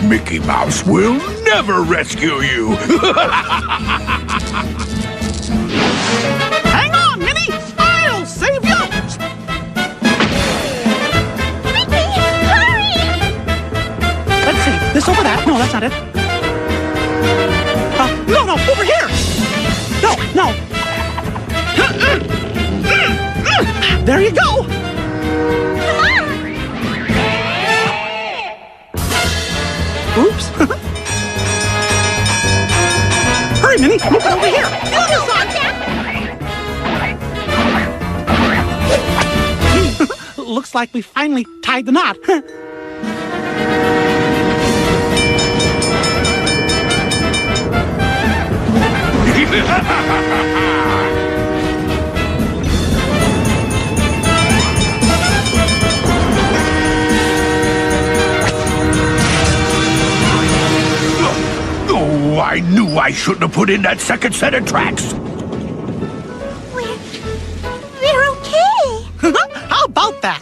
Mickey Mouse will never rescue you! Hang on, Minnie! I'll save you! Mickey, hurry! Let's see. This over that. No, that's not it. No, over here! No. There you go! Come on! Oops. Hurry, Minnie! Move it over here! Looks like we finally tied the knot. Oh, I knew I shouldn't have put in that second set of tracks. We're okay. How about that?